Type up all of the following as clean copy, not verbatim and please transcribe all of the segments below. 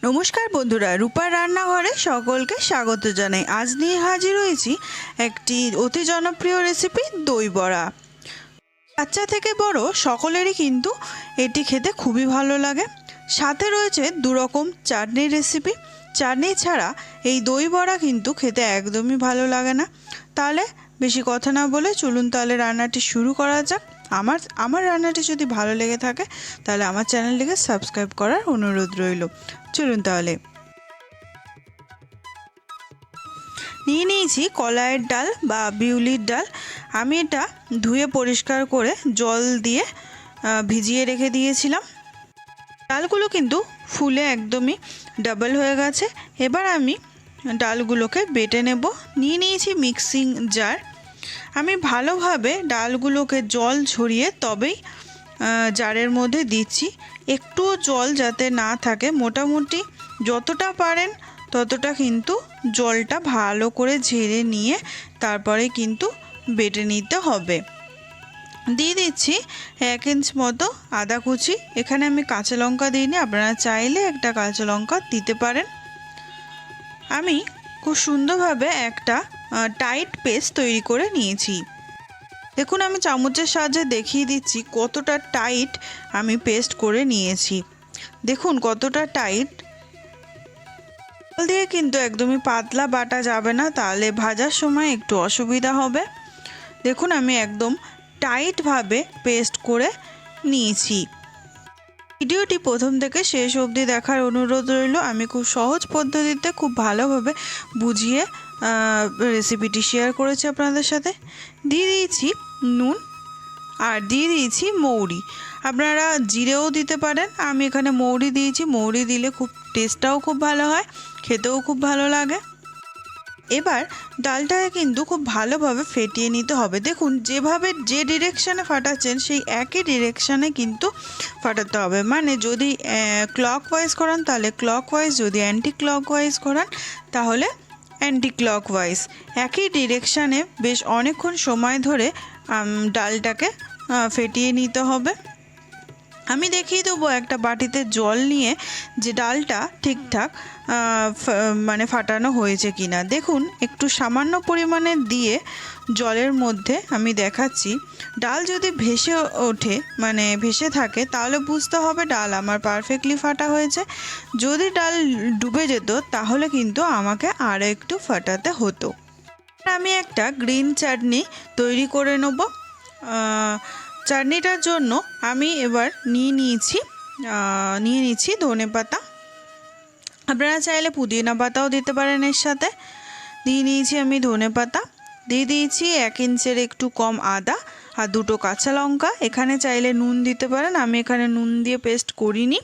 নমস্কার বন্ধুরা, রূপার রান্নাঘরে সকলকে স্বাগত জানাই। আজ নিয়ে হাজির হয়েছি একটি অতি জনপ্রিয় রেসিপি, দই বড়া। বাচ্চা থেকে বড় সকলেরই কিন্তু এটি খেতে খুবই ভালো লাগে। সাথে রয়েছে দুরকম চাটনির রেসিপি। চাটনি ছাড়া এই দই বড়া কিন্তু খেতে একদমই ভালো লাগে না। তাহলে বেশি কথা না বলে চলুন তাহলে রান্নাটি শুরু করা যাক। আমার রান্নাটি যদি ভালো লেগে থাকে তাহলে আমার চ্যানেলটিকে সাবস্ক্রাইব করার অনুরোধ রইল। চলুন তাহলে। নিয়ে নিয়েছি কলাইয়ের ডাল বা বিউলির ডাল। আমি এটা ধুয়ে পরিষ্কার করে জল দিয়ে ভিজিয়ে রেখে দিয়েছিলাম। ডালগুলো কিন্তু ফুলে একদমই ডাবল হয়ে গেছে। এবার আমি ডালগুলোকে বেটে নেব। নিয়ে নিয়েছি মিক্সিং জার। আমি ভালোভাবে ডালগুলোকে জল ঝরিয়ে তবেই জারের মধ্যে দিচ্ছি। একটুও জল যাতে না থাকে, মোটামুটি যতটা পারেন ততটা কিন্তু জলটা ভালো করে ঝেড়ে নিয়ে তারপরে কিন্তু বেটে নিতে হবে। দিয়ে দিচ্ছি 1 ইঞ্চ মতো আদা কুচি। এখানে আমি কাঁচা লঙ্কা দিইনি, আপনারা চাইলে একটা কাঁচা লঙ্কা দিতে পারেন। আমি খুব সুন্দরভাবে একটা টাইট পেস্ট তৈরি করে নিয়েছি। দেখুন, আমি চামচের সাহায্যে দেখিয়ে দিচ্ছি কতটা টাইট আমি পেস্ট করে নিয়েছি। দেখুন কতটা টাইট। জল দিয়ে কিন্তু একদমই পাতলা বাটা যাবে না, তাহলে ভাজার সময় একটু অসুবিধা হবে। দেখুন আমি একদম টাইটভাবে পেস্ট করে নিয়েছি। ভিডিওটি প্রথম থেকে শেষ অবধি দেখার অনুরোধ রইল। আমি খুব সহজ পদ্ধতিতে খুব ভালোভাবে বুঝিয়ে রেসিপিটি শেয়ার করেছি আপনাদের সাথে। দিয়ে দিয়েছি নুন আর দিয়ে দিয়েছি মৌরি। আপনারা জিরেও দিতে পারেন, আমি এখানে মৌরি দিয়েছি। মৌরি দিলে খুব টেস্টটাও খুব ভালো হয়, খেতেও খুব ভালো লাগে। এবার ডালটাকে কিন্তু খুব ভালোভাবে ফেটিয়ে নিতে হবে। দেখুন যেভাবে যে ডিরেকশানে ফাটাচ্ছেন সেই একই ডিরেকশানে কিন্তু ফাটাতে হবে। মানে যদি ক্লকওয়াইজ করান তাহলে ক্লকওয়াইজ, যদি অ্যান্টি ক্লকওয়াইজ করান তাহলে অ্যান্টি ক্লকওয়াইজ। একই ডিরেকশানে বেশ অনেকক্ষণ সময় ধরে ডালটাকে ফেটিয়ে নিতে হবে। আমি দেখিয়ে দেবো একটা বাটিতে জল নিয়ে যে ডালটা ঠিকঠাক মানে ফাটানো হয়েছে কিনা। দেখুন একটু সামান্য পরিমাণে দিয়ে জলের মধ্যে আমি দেখাচ্ছি। ডাল যদি ভেসে ওঠে, মানে ভেসে থাকে, তাহলে বুঝতে হবে ডাল আমার পারফেক্টলি ফাটা হয়েছে। যদি ডাল ডুবে যেত তাহলে কিন্তু আমাকে আরও একটু ফাটাতে হতো। আমি একটা গ্রিন চাটনি তৈরি করে নেব। চাটনিটার জন্য আমি এবার নিয়ে নিয়েছি ধনেপাতা। আপনারা চাইলে পুদিনা পাতাও দিতে পারেন এর সাথে। দিয়ে নিয়েছি আমি ধনেপাতা। দিয়ে দিয়েছি 1 ইঞ্চের একটু কম আদা আর 2টো কাঁচা লঙ্কা। এখানে চাইলে নুন দিতে পারেন, আমি এখানে নুন দিয়ে পেস্ট করিনি।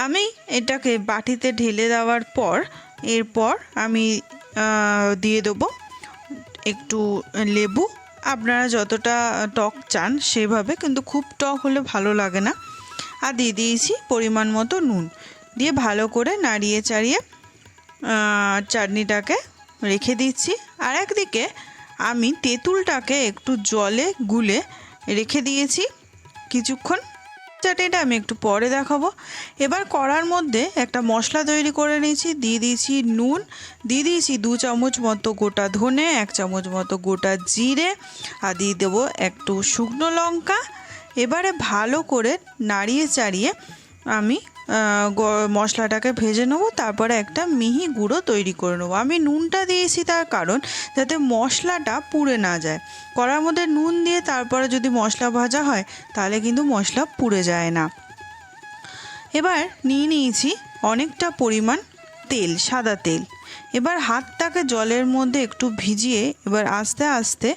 আমি এটাকে বাটিতে ঢেলে দেওয়ার পর এরপর আমি দিয়ে দেবো একটু লেবু। আপনারা যতটা টক চান সেভাবে, কিন্তু খুব টক হলে ভালো লাগে না। আর দিয়ে দিয়েছি পরিমাণ মতো নুন। দিয়ে ভালো করে নাড়িয়ে চাড়িয়ে চাটনিটাকে রেখে দিচ্ছি। আর একদিকে আমি তেঁতুলটাকে একটু জলে গুলে রেখে দিয়েছি কিছুক্ষণ। চাটনিটা আমি একটু পরে দেখাবো। এবার কড়ার মধ্যে একটা মশলা তৈরি করে নিয়েছি। দিয়ে দিয়েছি নুন, দিয়ে দিয়েছি 2 চামচ মতো গোটা ধনে, 1 চামচ মতো গোটা জিরে, আর দিয়ে দেবো একটু শুকনো লঙ্কা। এবারে ভালো করে নাড়িয়ে চাড়িয়ে আমি মশলাটাকে ভেজে নেবো। তারপরে একটা মিহি গুঁড়ো তৈরি করে নেবো। আমি নুনটা দিয়েছি তার কারণ যাতে মশলাটা পুড়ে না যায়। কড়ার মধ্যে নুন দিয়ে তারপরে যদি মশলা ভাজা হয় তাহলে কিন্তু মশলা পুড়ে যায় না। এবার নিয়েছি অনেকটা পরিমাণ তেল, সাদা তেল। এবার হাতটাকে জলের মধ্যে একটু ভিজিয়ে এবার আস্তে আস্তে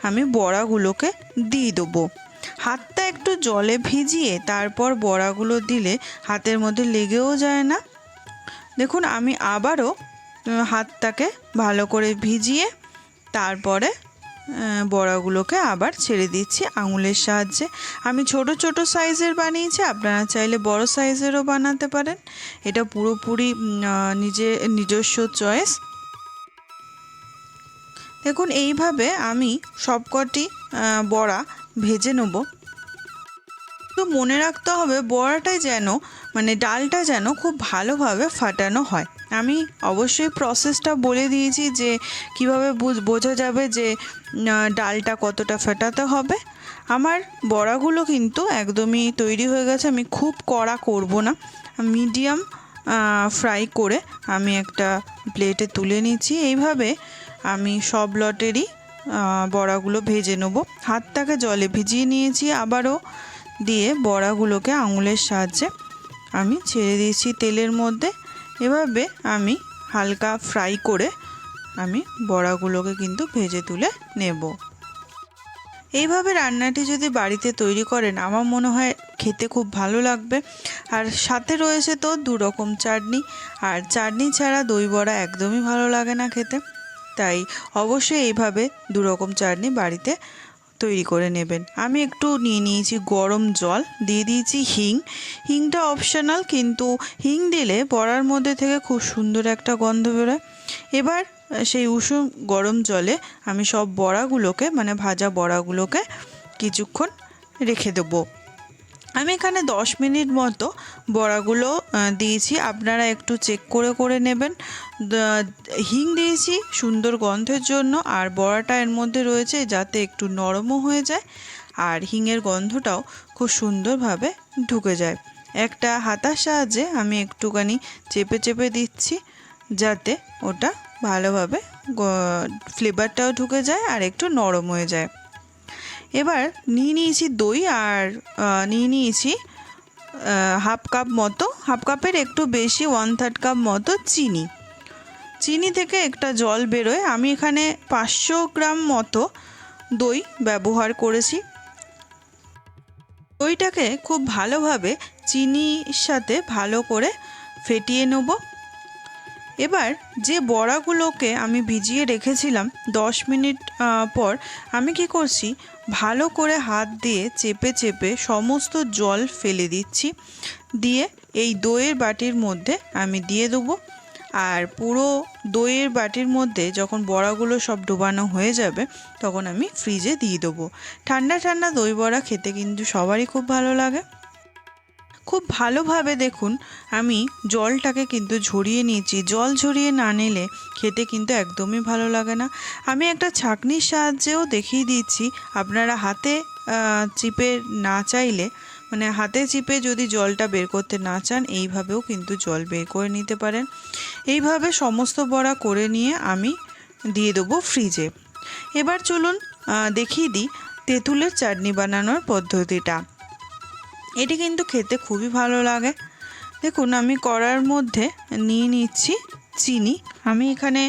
আমি বড়াগুলোকে দিয়ে দেবো। হাতটা একটু জলে ভিজিয়ে তারপর বড়াগুলো দিলে হাতের মধ্যে লেগেও যায় না। দেখুন আমি আবারও হাতটাকে ভালো করে ভিজিয়ে তারপরে বড়াগুলোকে আবার ছেড়ে দিচ্ছি আঙুলের সাহায্যে। আমি ছোট ছোট সাইজের বানিয়েছি, আপনারা চাইলে বড় সাইজেরও বানাতে পারেন। এটা পুরোপুরি নিজস্ব চয়েস। দেখুন এইভাবে আমি সবকটি বড়া ভেজে নেব। তো মনে রাখতে হবে বড়াটাই যেন মানে ডালটা যেন খুব ভালোভাবে ফাটানো হয়। আমি অবশ্যই প্রসেসটা বলে দিয়েছি যে কিভাবে বোঝা যাবে যে ডালটা কতটা ফাটাতে হবে। আমার বড়াগুলো কিন্তু একদমই তৈরি হয়ে গেছে। আমি খুব কড়া করব না, মিডিয়াম ফ্রাই করে আমি একটা প্লেটে তুলে নিচ্ছি। এইভাবে আমি সব লটেরই বড়াগুলো ভেজে নেব। হাতটাকে জলে ভিজিয়ে নিয়েছি আবারও, দিয়ে বড়াগুলোকে আঙুলের সাহায্যে আমি ছেড়ে দিয়েছি তেলের মধ্যে। এভাবে আমি হালকা ফ্রাই করে আমি বড়াগুলোকে কিন্তু ভেজে তুলে নেব। এইভাবে রান্নাটি যদি বাড়িতে তৈরি করেন আমার মনে হয় খেতে খুব ভালো লাগবে। আর সাথে রয়েছে তো 2 রকম চাটনি, আর চাটনি ছাড়া দই বড়া একদমই ভালো লাগে না খেতে। তাই অবশ্যই এইভাবে 2 রকম চাটনি বাড়িতে তৈরি করে নেবেন। আমি একটু নিয়ে নিয়েছি গরম জল, দিয়ে দিয়েছি হিংটা অপশনাল, কিন্তু হিং দিলে বড়ার মধ্যে থেকে খুব সুন্দর একটা গন্ধ বেরোয়। এবার সেই উষুম গরম জলে আমি সব বড়াগুলোকে মানে ভাজা বড়াগুলোকে কিছুক্ষণ রেখে দেবো। আমি এখানে 10 মিনিট মতো বড়াগুলো দিয়েছি, আপনারা একটু চেক করে করে নেবেন। হিং দিয়েছি সুন্দর গন্ধের জন্য, আর বড়াটা এর মধ্যে রয়েছে যাতে একটু নরমও হয়ে যায় আর হিঙের গন্ধটাও খুব সুন্দরভাবে ঢুকে যায়। একটা হাতার সাহায্যে আমি একটুখানি চেপে চেপে দিচ্ছি যাতে ওটা ভালোভাবে ফ্লেভারটাও ঢুকে যায় আর একটু নরম হয়ে যায়। এবার নিয়ে নিয়েছি দই, আর নিয়ে নিয়েছি হাফ কাপের একটু বেশি 1/3 কাপ মতো চিনি থেকে একটা জল বেরোয়। আমি এখানে 500 গ্রাম মতো দই ব্যবহার করেছি। দইটাকে খুব ভালোভাবে চিনির সাথে ভালো করে ফেটিয়ে নেব। এবার যে বড়াগুলোকে আমি ভিজিয়ে রেখেছিলাম 10 মিনিট পর আমি কি করছি, ভালো করে হাত দিয়ে চেপে চেপে সমস্ত জল ফেলে দিচ্ছি, দিয়ে এই দইয়ের বাটির মধ্যে আমি দিয়ে দেবো। আর পুরো দইয়ের বাটির মধ্যে যখন বড়াগুলো সব ডোবানো হয়ে যাবে তখন আমি ফ্রিজে দিয়ে দেবো। ঠান্ডা ঠান্ডা দই বড়া খেতে কিন্তু সবারই খুব ভালো লাগে। খুব ভালোভাবে দেখুন আমি জলটাকে কিন্তু ঝরিয়ে নিয়েছি। জল ঝরিয়ে না নিলে খেতে কিন্তু একদমই ভালো লাগে না। আমি একটা ছাঁকনির সাহায্যেও দেখিয়ে দিচ্ছি, আপনারা হাতে চিপে না চাইলে মানে হাতে চিপে যদি জলটা বের করতে না চান এইভাবেও কিন্তু জল বের করে নিতে পারেন। এইভাবে সমস্ত বড়া করে নিয়ে আমি দিয়ে দেবো ফ্রিজে। এবার চলুন দেখিয়ে দিই তেঁতুলের চাটনি বানানোর পদ্ধতিটা। এটি কিন্তু খেতে খুবই ভালো লাগে। দেখুন আমি কড়ার মধ্যে নিয়ে নিচ্ছি চিনি। আমি এখানে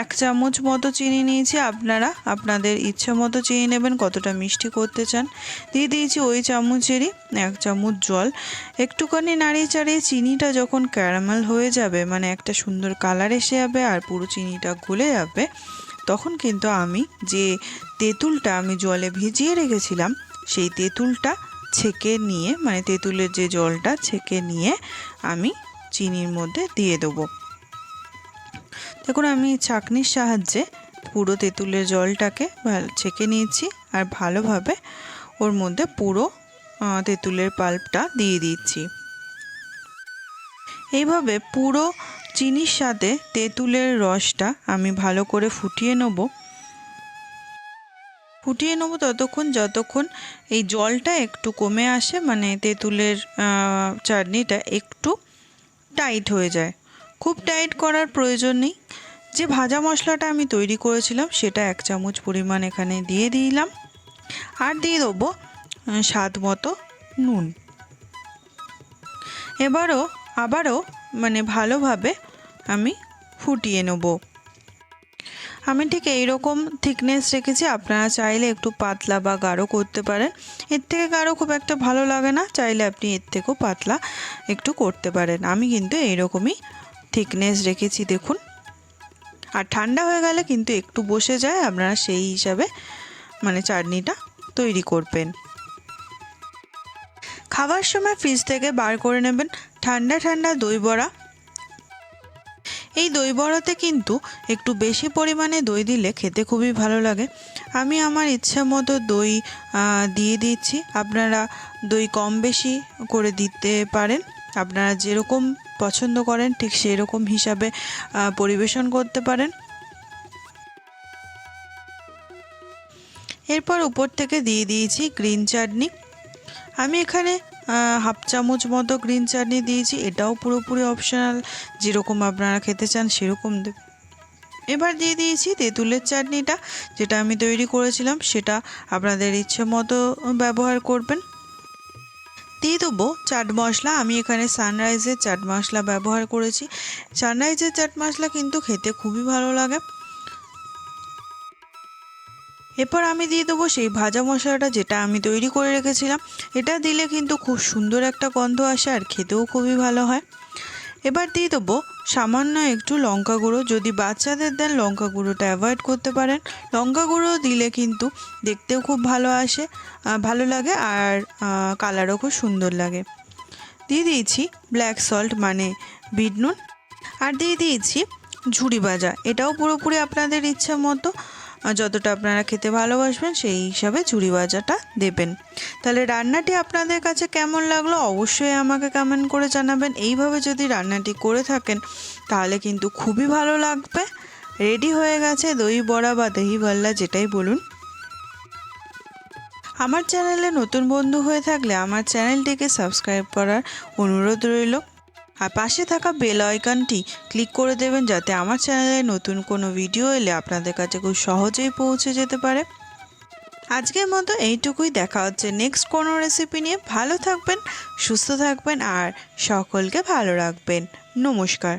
1 চামচ মতো চিনি নিয়েছি, আপনারা আপনাদের ইচ্ছা মতো চিনি নেবেন কতটা মিষ্টি করতে চান। দিয়ে দিয়েছি ওই চামচেরই 1 চামচ জল। একটুখানি নাড়িয়ে চাড়িয়ে চিনিটা যখন ক্যারামেল হয়ে যাবে মানে একটা সুন্দর কালার এসে যাবে আর পুরো চিনিটা গলে যাবে, তখন কিন্তু আমি যে তেঁতুলটা আমি জলে ভিজিয়ে রেখেছিলাম সেই তেঁতুলটা ছেঁকে নিয়ে মানে তেঁতুলের যে জলটা ছেঁকে নিয়ে আমি চিনির মধ্যে দিয়ে দেবো। দেখুন আমি ছাঁকনির সাহায্যে পুরো তেঁতুলের জলটাকে ছেঁকে নিয়েছি আর ভালোভাবে ওর মধ্যে পুরো তেঁতুলের পাল্পটা দিয়ে দিচ্ছি। এইভাবে পুরো চিনির সাথে তেঁতুলের রসটা আমি ভালো করে ফুটিয়ে নেব ততক্ষণ যতক্ষণ এই জলটা একটু কমে আসে, মানে তেঁতুলের চাটনিটা একটু টাইট হয়ে যায়। খুব টাইট করার প্রয়োজন নেই। যে ভাজা মশলাটা আমি তৈরি করেছিলাম সেটা 1 চামচ পরিমাণ এখানে দিয়ে দিলাম, আর দিয়ে দেবো স্বাদ মতো নুন। আবারও মানে ভালোভাবে আমি ফুটিয়ে নেব। আমি ঠিক এইরকম থিকনেস রেখেছি, আপনারা চাইলে একটু পাতলা বা গাঢ় করতে পারেন। এর থেকে গাঢ় খুব একটা ভালো লাগে না, চাইলে আপনি এর থেকেও পাতলা একটু করতে পারেন। আমি কিন্তু এইরকমই থিকনেস রেখেছি দেখুন। আর ঠান্ডা হয়ে গেলে কিন্তু একটু বসে যায়, আপনারা সেই হিসাবে মানে চাটনিটা তৈরি করবেন। খাবার সময় ফ্রিজ থেকে বার করে নেবেন ঠান্ডা ঠান্ডা দই বড়া। এই দই বড়াতে কিন্তু একটু বেশি পরিমাণে দই দিলে খেতে খুবই ভালো লাগে। আমি আমার ইচ্ছা মতো দই দিয়ে দিচ্ছি, আপনারা দই কম বেশি করে দিতে পারেন, আপনারা যেরকম পছন্দ করেন ঠিক সেই রকম হিসাবে পরিবেশন করতে পারেন। এরপর উপর থেকে দিয়ে দিয়েছি গ্রিন চাটনি। আমি এখানে হাফ চামচ মতো গ্রিন চাটনি দিয়েছি, এটাও পুরোপুরি অপশনাল, যেরকম আপনারা খেতে চান সেরকম দেবেন। এবার দিয়ে দিয়েছি তেঁতুলের চাটনিটা, যেটা আমি তৈরি করেছিলাম, সেটা আপনাদের ইচ্ছে মতো ব্যবহার করবেন। দিয়ে দেবো চাট মশলা, আমি এখানে সানরাইজের চাট মশলা ব্যবহার করেছি। সানরাইজের চাট মশলা কিন্তু খেতে খুবই ভালো লাগে। এরপর আমি দিয়ে দেবো সেই ভাজা মশলাটা, যেটা আমি তৈরি করে রেখেছিলাম। এটা দিলে কিন্তু খুব সুন্দর একটা গন্ধ আসে আর খেতেও খুবই ভালো হয়। এবার দিয়ে দেবো সামান্য একটু লঙ্কা গুঁড়ো, যদি বাচ্চাদের দেন লঙ্কা গুঁড়োটা অ্যাভয়েড করতে পারেন। লঙ্কা গুঁড়ো দিলে কিন্তু দেখতেও খুব ভালো আসে, ভালো লাগে, আর কালারও খুব সুন্দর লাগে। দিয়ে দিয়েছি ব্ল্যাক সল্ট মানে বিট নুন, আর দিয়ে দিয়েছি ঝুরি ভাজা, এটাও পুরোপুরি আপনাদের ইচ্ছা মতো, যতটা আপনারা খেতে ভালোবাসবেন সেই হিসাবে ঝুরি ভাজাটা দেবেন। তাহলে রান্নাটি আপনাদের কাছে কেমন লাগলো অবশ্যই আমাকে কমেন্ট করে জানাবেন। এইভাবে যদি রান্নাটি করে থাকেন তাহলে কিন্তু খুবই ভালো লাগবে। রেডি হয়ে গেছে দই বড়া বা দহি ভাল্লা, যেটাই বলুন। আমার চ্যানেলে নতুন বন্ধু হয়ে থাকলে আমার চ্যানেলটিকে সাবস্ক্রাইব করার অনুরোধ রইল, আর পাশে থাকা বেল আইকনটি ক্লিক করে দেবেন, যাতে আমার চ্যানেলে নতুন কোনো ভিডিও এলে আপনাদের কাছে খুব সহজেই পৌঁছে যেতে পারে। আজকের মতো এইটুকুই, দেখা হচ্ছে নেক্সট কোনো রেসিপি নিয়ে। ভালো থাকবেন, সুস্থ থাকবেন আর সকলকে ভালো রাখবেন। নমস্কার।